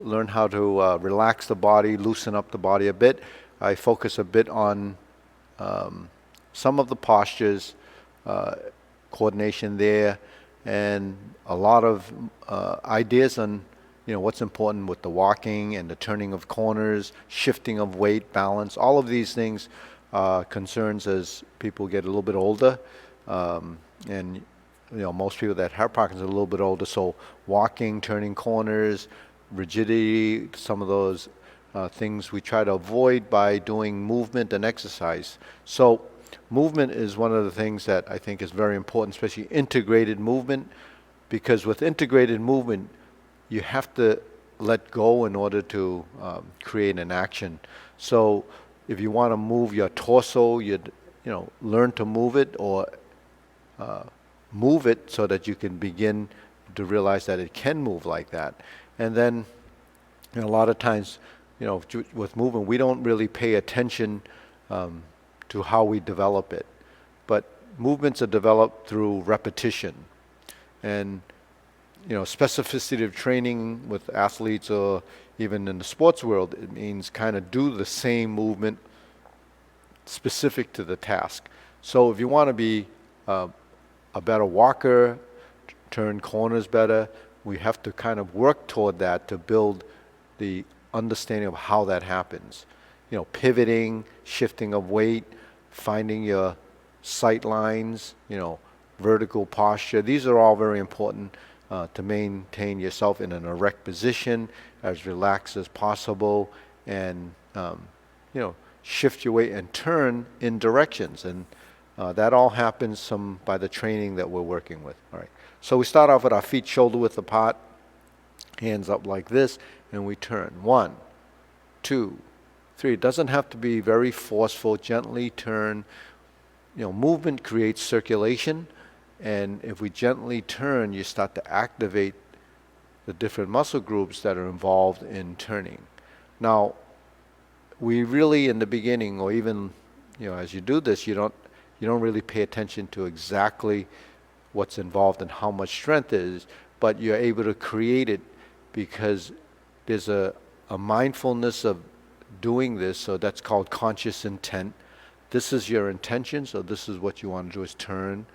learn how to relax the body, loosen up the body a bit. I focus a bit on some of the postures, uh, coordination there, and a lot of ideas on what's important with the walking and the turning of corners, shifting of weight, balance. All of these things concerns as people get a little bit older, and most people that have Parkinson's are a little bit older. So walking, turning corners, rigidity, some of those things we try to avoid by doing movement and exercise. So movement is one of the things that I think is very important, especially integrated movement, because with integrated movement, you have to let go in order to create an action. So if you want to move your torso, you'd learn to move it, or move it so that you can begin to realize that it can move like that. And then a lot of times, with movement, we don't really pay attention to how we develop it. But movements are developed through repetition. And specificity of training with athletes, or even in the sports world, it means kind of do the same movement specific to the task. So if you want to be a better walker, turn corners better, we have to kind of work toward that to build the understanding of how that happens. Pivoting, shifting of weight, finding your sight lines, vertical posture. These are all very important to maintain yourself in an erect position, as relaxed as possible, and shift your weight and turn in directions. And that all happens by the training that we're working with. All right. So we start off with our feet shoulder width apart, hands up like this, and we turn. 1, 2, 3. It doesn't have to be very forceful. Gently turn. Movement creates circulation, and if we gently turn, you start to activate the different muscle groups that are involved in turning. Now, we really, in the beginning, or even as you do this, you don't really pay attention to exactly what's involved and how much strength is, but you're able to create it because there's a mindfulness of doing this. So that's called conscious intent. This is your intention, so this is what you want to do, is turn,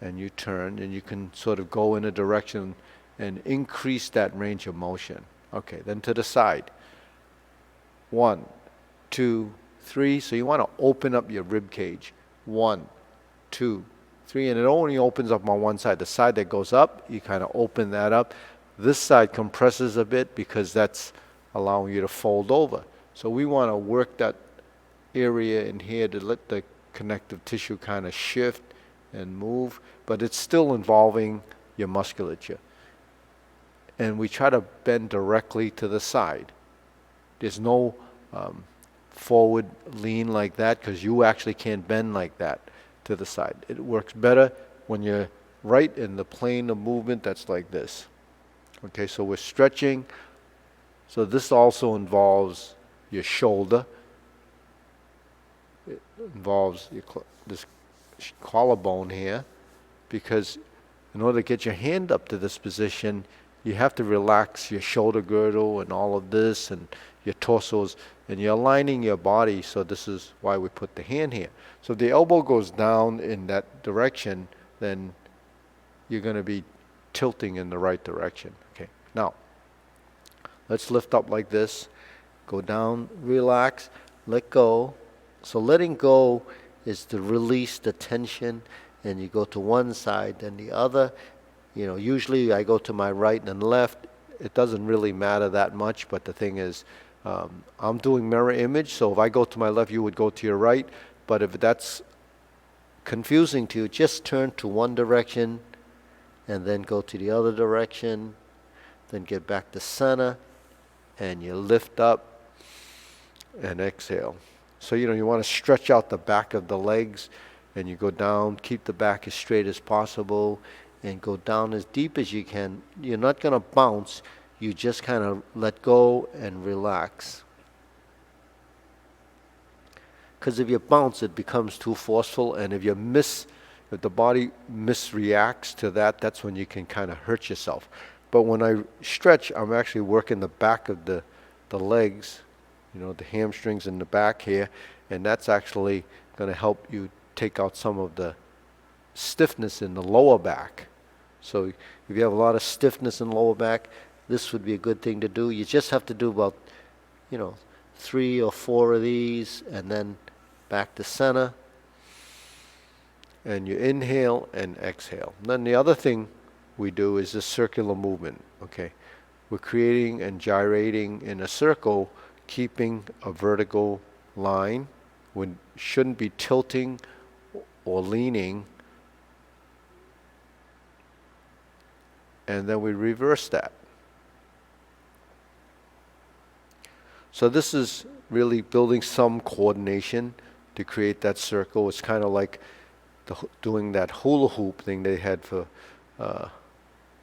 and you turn, and you can sort of go in a direction and increase that range of motion. Okay, then to the side. 1, 2, 3. So you want to open up your rib cage. 1, 2, 3, and it only opens up on one side. The side that goes up, you kind of open that up. This side compresses a bit because that's allowing you to fold over. So we want to work that area in here to let the connective tissue kind of shift and move, but it's still involving your musculature. And we try to bend directly to the side. There's no forward lean like that, because you actually can't bend like that to the side. It works better when you're right in the plane of movement that's like this. Okay, so we're stretching. So this also involves your shoulder. It involves this collarbone here, because in order to get your hand up to this position, you have to relax your shoulder girdle and all of this, and your torsos, and you're aligning your body. So this is why we put the hand here. So if the elbow goes down in that direction, then you're going to be tilting in the right direction. Okay, now let's lift up like this, go down, relax, let go. So letting go is to release the tension, and you go to one side, then the other. Usually I go to my right and left. It doesn't really matter that much, but the thing is, I'm doing mirror image, so if I go to my left, you would go to your right. But if that's confusing to you, just turn to one direction and then go to the other direction, then get back to center, and you lift up and exhale. So you want to stretch out the back of the legs, and you go down, keep the back as straight as possible, and go down as deep as you can. You're not going to bounce. You just kind of let go and relax. Because if you bounce, it becomes too forceful, and if the body misreacts to that, that's when you can kind of hurt yourself. But when I stretch, I'm actually working the back of the legs, the hamstrings in the back here, and that's actually going to help you take out some of the stiffness in the lower back. So if you have a lot of stiffness in the lower back, this would be a good thing to do. You just have to do about, 3 or 4 of these, and then back to center. And you inhale and exhale. And then the other thing we do is this circular movement. Okay, we're creating and gyrating in a circle, keeping a vertical line. We shouldn't be tilting or leaning. And then we reverse that. So this is really building some coordination to create that circle. It's kind of like doing that hula hoop thing they had for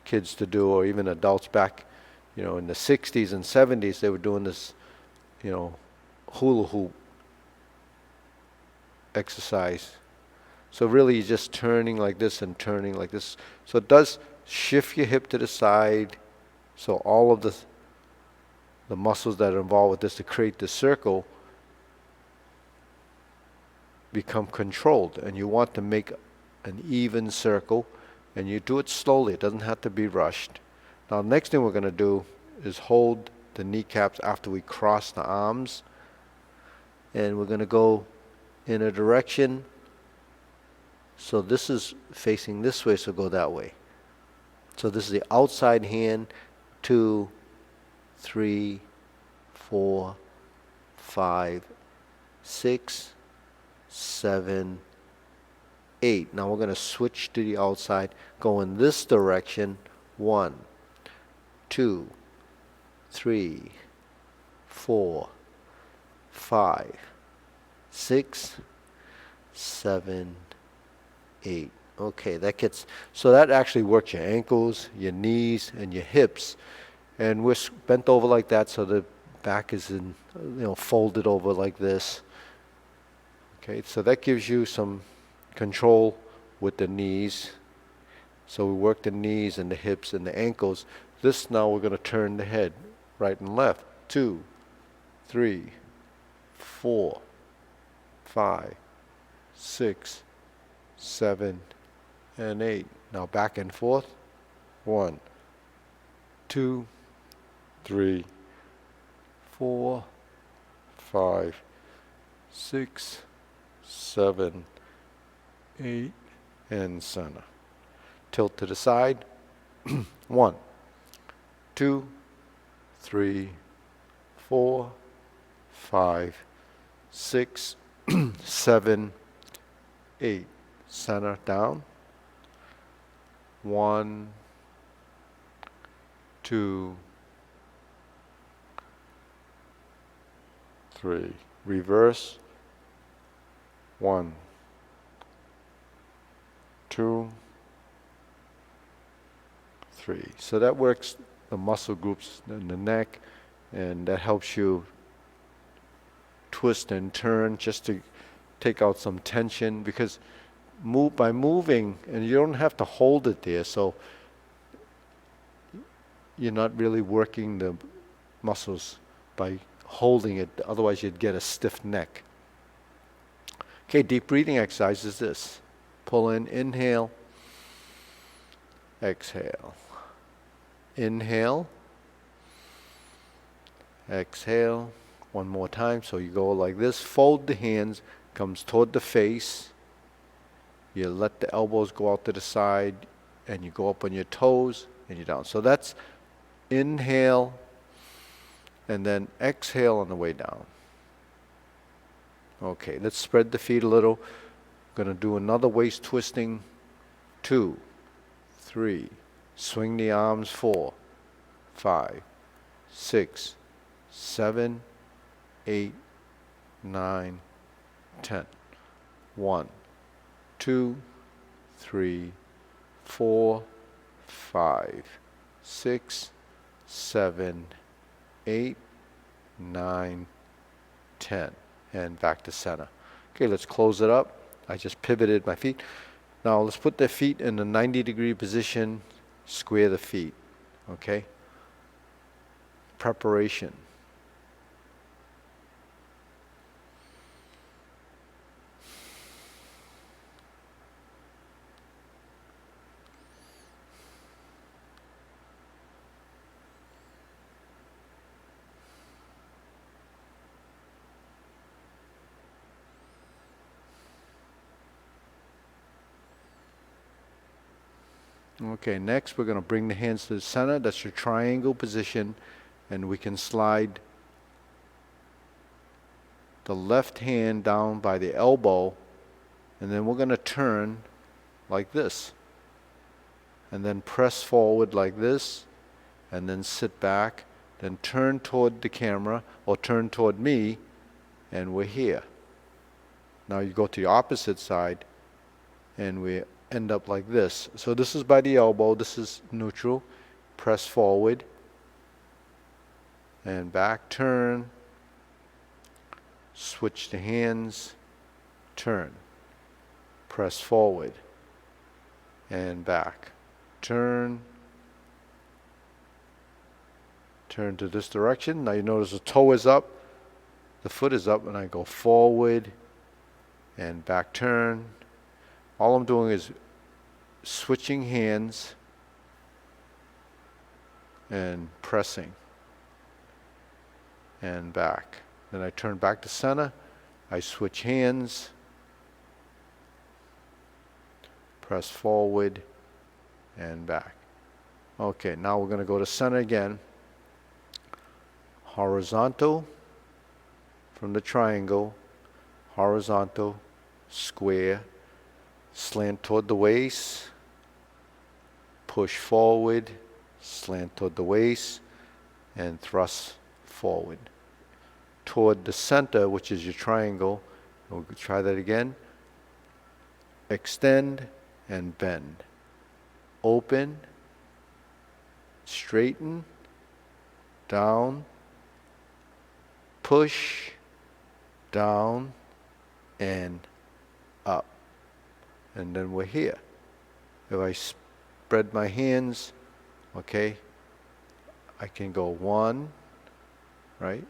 kids to do, or even adults back, in the 60s and 70s. They were doing this, hula hoop exercise. So really you're just turning like this and turning like this. So it does shift your hip to the side. So all of the muscles that are involved with this to create the circle become controlled, and you want to make an even circle, and you do it slowly. It doesn't have to be rushed. Now, the next thing we're going to do is hold the kneecaps after we cross the arms, and we're going to go in a direction. So this is facing this way, so go that way. So this is the outside hand. 2, 3, 4, 5, 6, 7, 8. Now we're going to switch to the outside, go in this direction. 1, 2, 3, 4, 5, 6, 7, 8. Okay, so that actually works your ankles, your knees, and your hips. And we're bent over like that, so the back is folded over like this. Okay, so that gives you some control with the knees. So we work the knees and the hips and the ankles. Now we're going to turn the head right and left. 2, 3, 4, 5, 6, 7, and 8. Now back and forth. 1, 2, 3, 4, 5, 6, 7, 8, and center. Tilt to the side. 1, 2, 3, 4, 5, 6, 7, 8. Center down. 1, 2, 3. Reverse. 1, 2, 3. So that works the muscle groups in the neck, and that helps you twist and turn just to take out some tension, because by moving, and you don't have to hold it there, so you're not really working the muscles by holding it, otherwise you'd get a stiff neck. Okay, deep breathing exercise is this. Pull in, inhale, exhale. Inhale, exhale. One more time, so you go like this. Fold the hands, comes toward the face. You let the elbows go out to the side, and you go up on your toes, and you're down. So that's inhale, and then exhale on the way down. Okay, let's spread the feet a little. Going to do another waist twisting. 2, 3. Swing the arms. 4, 5, 6, 7, 8, 9, 10. 1, 2, 3, 4, 5, 6, 7, 8, 9, 10. And back to center. Okay, let's close it up. I just pivoted my feet. Now let's put the feet in a 90-degree position. Square the feet. Okay? Preparation. Okay, next we're going to bring the hands to the center. That's your triangle position. And we can slide the left hand down by the elbow. And then we're going to turn like this. And then press forward like this. And then sit back. Then turn toward the camera or turn toward me. And we're here. Now you go to the opposite side. And we end up like this. So this is by the elbow. This is neutral. Press forward. And back, turn. Switch the hands. Turn. Press forward. And back. Turn. Turn to this direction. Now you notice the toe is up. The foot is up. And I go forward. And back, turn. All I'm doing is switching hands and pressing and back. Then I turn back to center. I switch hands, press forward and back. Okay, now we're going to go to center again. Horizontal from the triangle, horizontal, square, slant toward the waist, push forward, slant toward the waist, and thrust forward. Toward the center, which is your triangle, we'll try that again. Extend and bend. Open, straighten, down, push, down, and up. And then we're here. If I spread my hands, okay, I can go 1, right?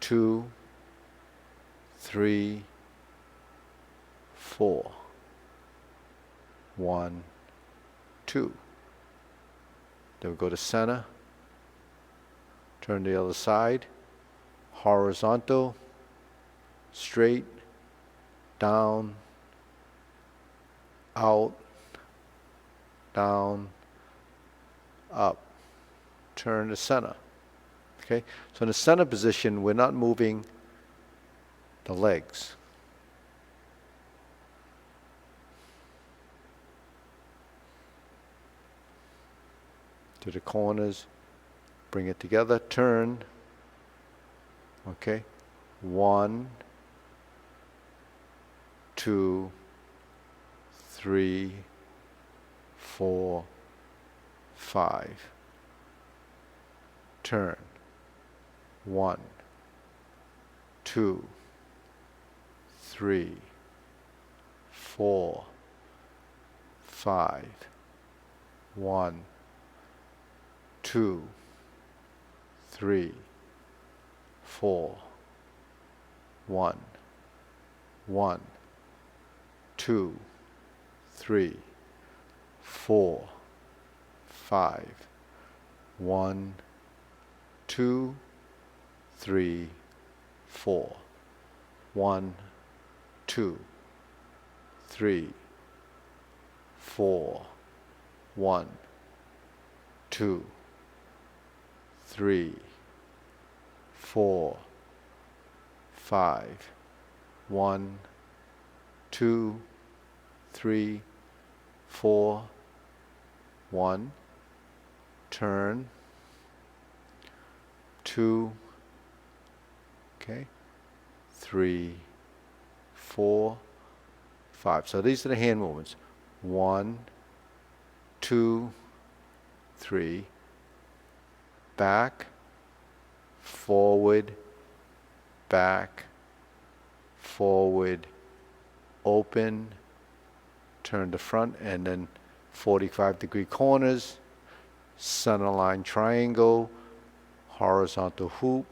2, 3, 4. 1, 2. Then we go to center. Turn to the other side. Horizontal, straight, down, out, down, up. Turn to center. Okay? So in the center position, we're not moving the legs. To the corners, bring it together, turn. Okay? 1, 2, 3, 4, 5. Turn. 1, 2, 3, 4, 5. 1, 2, 3, 4. 1, 1, 2, 3, 4, 5. 1, 2, 3, 4. 1, 2, 3, 4. 1, 2, 3, 4, 5. 1, 2, 3, 4. 1. Turn. 2. Okay. 3, 4, 5. So these are the hand movements. 1, 2, 3. Back, forward, back, forward, open, turn to front, and then 45-degree corners, center line triangle, horizontal hoop,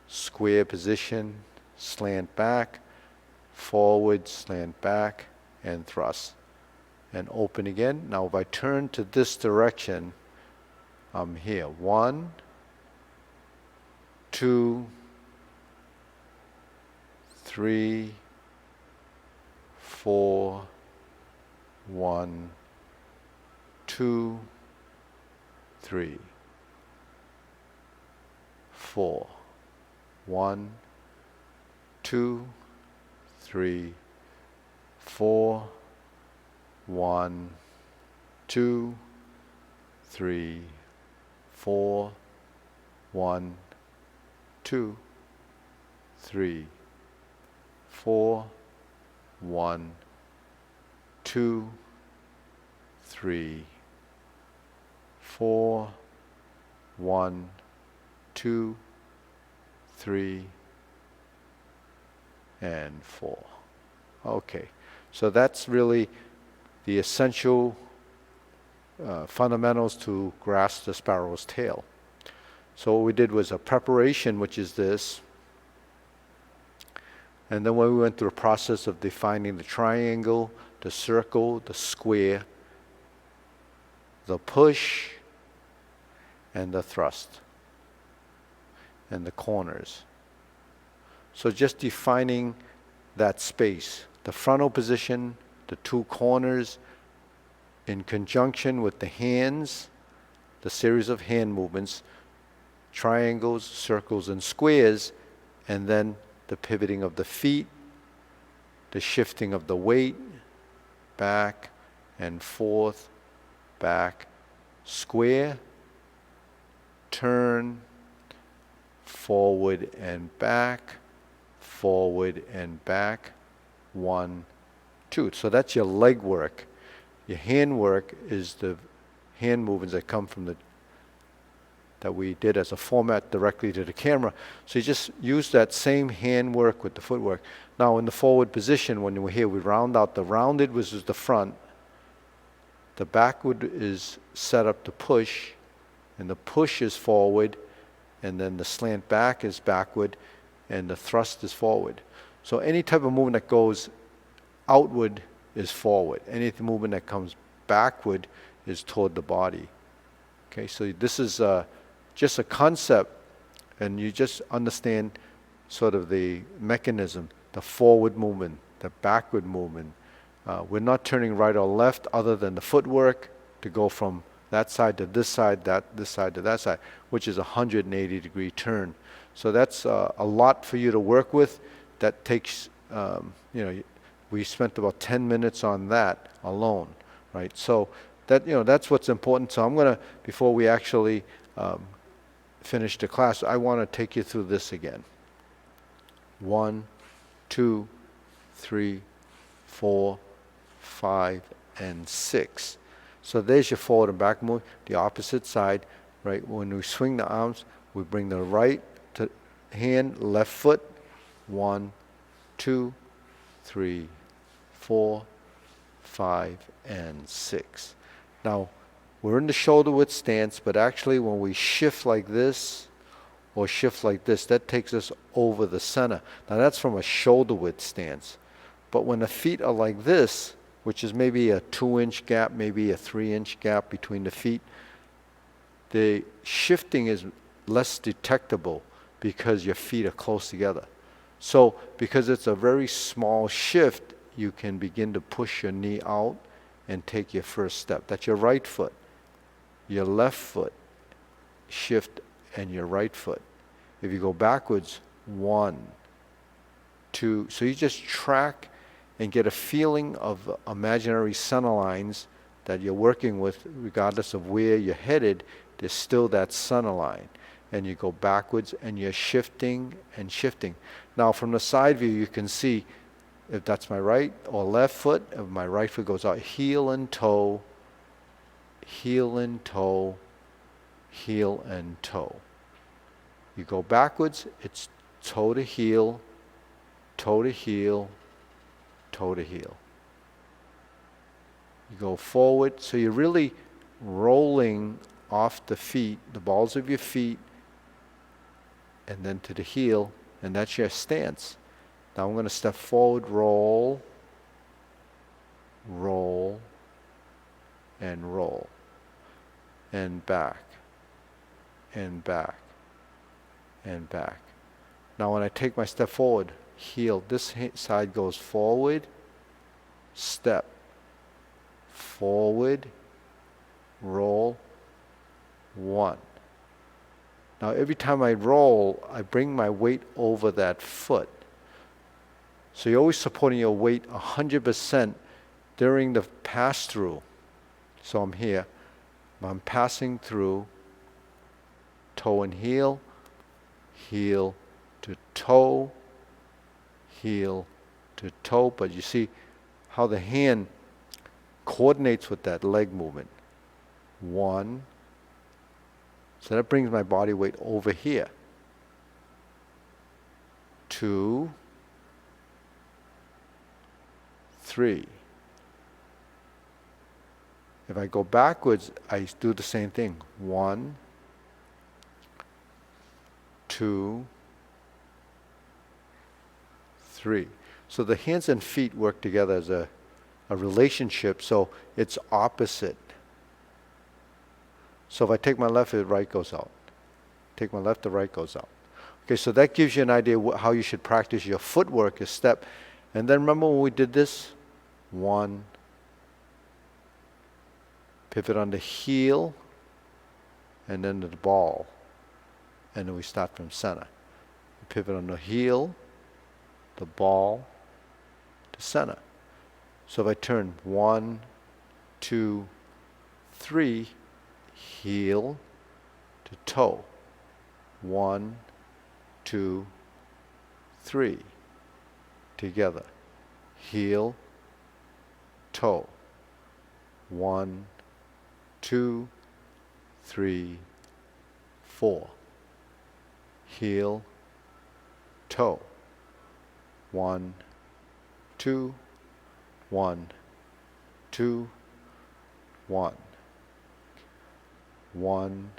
square position, slant back, forward, slant back, and thrust. And open again. Now if I turn to this direction, I'm here. 1, 2, 3, 4, 1, 2, 3, 4, 1, 2, 3, 4, 1, 2, 3, 4, 1, 2, 3, 4, 1, 2, 3, 4, 1, 2, 3, and 4. Okay, so that's really the essential fundamentals to grasp the sparrow's tail. So what we did was a preparation, which is this. And then when we went through the process of defining the triangle, the circle, the square, the push, and the thrust, and the corners. So just defining that space, the frontal position, the two corners, in conjunction with the hands, the series of hand movements, triangles, circles, and squares, and then the pivoting of the feet, the shifting of the weight, back and forth, back, square, turn, forward and back, 1, 2. So that's your leg work. Your hand work is the hand movements that come from that we did as a format directly to the camera. So you just use that same hand work with the footwork. Now in the forward position, when we're here, we round out. The rounded was the front. The backward is set up to push, and the push is forward, and then the slant back is backward, and the thrust is forward. So any type of movement that goes outward is forward. Any movement that comes backward is toward the body. Okay, so this is just a concept, and you just understand sort of the mechanism, the forward movement, the backward movement. We're not turning right or left other than the footwork to go from that side to this side, this side to that side, which is a 180-degree turn. So that's a lot for you to work with. That takes, we spent about 10 minutes on that alone, right? So that, that's what's important. So I'm going to, before we actually finish the class, I want to take you through this again. 1, 2, 3, 4, 5, and 6. So there's your forward and back move. The opposite side, right? When we swing the arms, we bring the right hand, left foot. 1, 2, 3, 4, 5, and 6. Now, we're in the shoulder width stance, but actually when we shift like this or shift like this, that takes us over the center. Now that's from a shoulder width stance. But when the feet are like this, which is maybe a 2-inch gap, maybe a 3-inch gap between the feet, the shifting is less detectable because your feet are close together. So because it's a very small shift, you can begin to push your knee out and take your first step. That's your right foot. Your left foot, shift, and your right foot. If you go backwards, 1, 2. So you just track and get a feeling of imaginary center lines that you're working with, regardless of where you're headed. There's still that center line. And you go backwards and you're shifting and shifting. Now from the side view, you can see if that's my right or left foot. If my right foot goes out, heel and toe, heel and toe, heel and toe. You go backwards, it's toe to heel, toe to heel, toe to heel. You go forward, so you're really rolling off the feet, the balls of your feet, and then to the heel, and that's your stance. Now I'm going to step forward, roll, roll, and roll, and back, and back, and back. Now when I take my step forward, heel, this side goes forward, step, forward, roll, one. Now every time I roll, I bring my weight over that foot. So you're always supporting your weight 100% during the pass-through. So I'm here, I'm passing through, toe and heel, heel to toe, heel to toe. But you see how the hand coordinates with that leg movement. One. So that brings my body weight over here. Two, three. If I go backwards, I do the same thing. One, two, three. So the hands and feet work together as a relationship, so it's opposite. So if I take my left, the right goes out. Take my left, the right goes out. Okay, so that gives you an idea how you should practice your footwork, your step. And then remember when we did this? One. Pivot on the heel, and then to the ball. And then we start from center. Pivot on the heel, the ball, to center. So if I turn 1, 2, 3, heel to toe. 1, 2, 3. Together. Heel, toe. 1, 2, 3, 4. Heel, toe. 1, 2, 1, 2, 1. 1,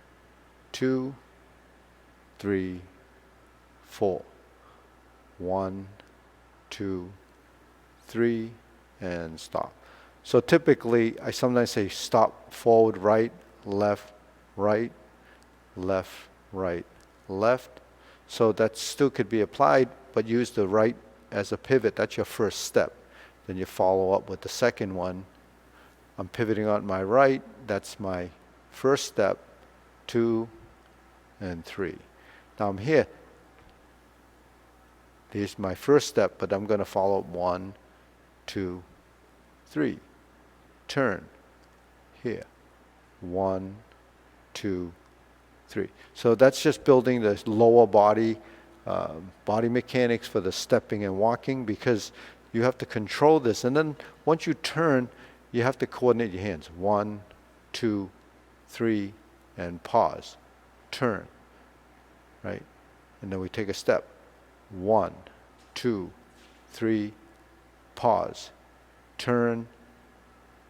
2, 3, 4. 1, 2, 3, and stop. So typically, I sometimes say stop, forward, right, left, right, left, right, left. So that still could be applied, but use the right as a pivot. That's your first step. Then you follow up with the second one. I'm pivoting on my right. That's my first step, 2 and 3. Now I'm here. There's my first step, but I'm going to follow up 1, 2, 3. Turn. Here. 1, 2, 3. So that's just building the lower body, body mechanics for the stepping and walking, because you have to control this. And then once you turn, you have to coordinate your hands. 1, 2, 3, and pause. Turn. Right? And then we take a step. 1, 2, 3, pause. Turn.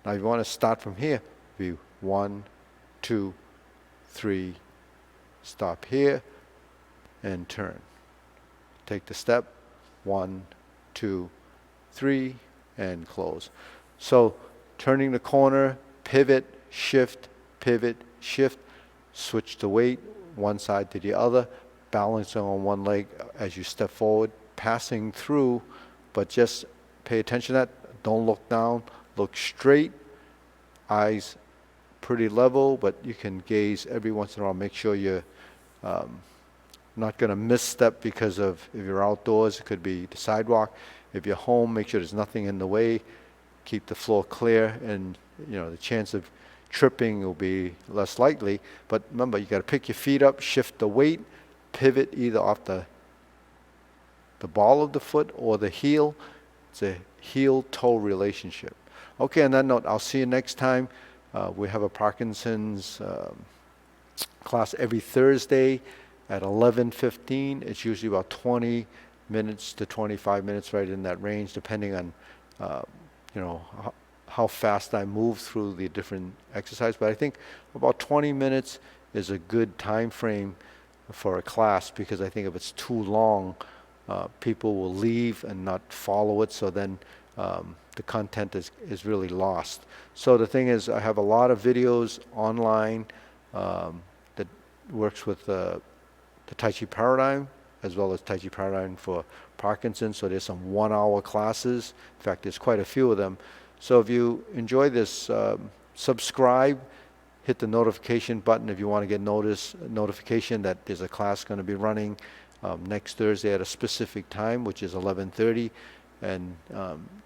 Now you want to start from here. View. 1, 2, 3, stop here, and turn. Take the step. 1, 2, 3, and close. So turning the corner, pivot, shift, switch the weight one side to the other, balancing on one leg as you step forward, passing through, but just pay attention to that. Don't look down, look straight, eyes pretty level, but you can gaze every once in a while. Make sure you're not going to misstep, because of, if you're outdoors, it could be the sidewalk. If you're home, make sure there's nothing in the way. Keep the floor clear, and the chance of tripping will be less likely. But remember, you got to pick your feet up, shift the weight, pivot either off the ball of the foot or the heel. It's a heel-toe relationship. Okay, on that note, I'll see you next time. We have a Parkinson's class every Thursday at 11:15. It's usually about 20 minutes to 25 minutes, right in that range, depending on how fast I move through the different exercise. But I think about 20 minutes is a good time frame for a class, because I think if it's too long, people will leave and not follow it. So then the content is really lost. So the thing is, I have a lot of videos online that works with the Tai Chi Paradigm, as well as Tai Chi Paradigm for Parkinson. So there's some 1-hour classes. In fact, there's quite a few of them. So if you enjoy this, subscribe, hit the notification button if you want to get notification that there's a class going to be running next Thursday at a specific time, which is 11:30, and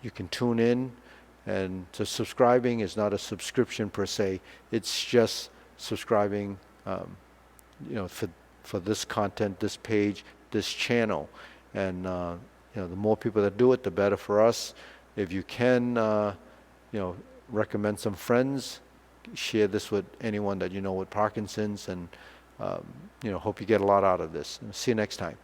you can tune in. And so subscribing is not a subscription per se; it's just subscribing, for this content, this page, this channel. And the more people that do it, the better for us. If you can, recommend some friends, share this with anyone that you know with Parkinson's, and hope you get a lot out of this. See you next time.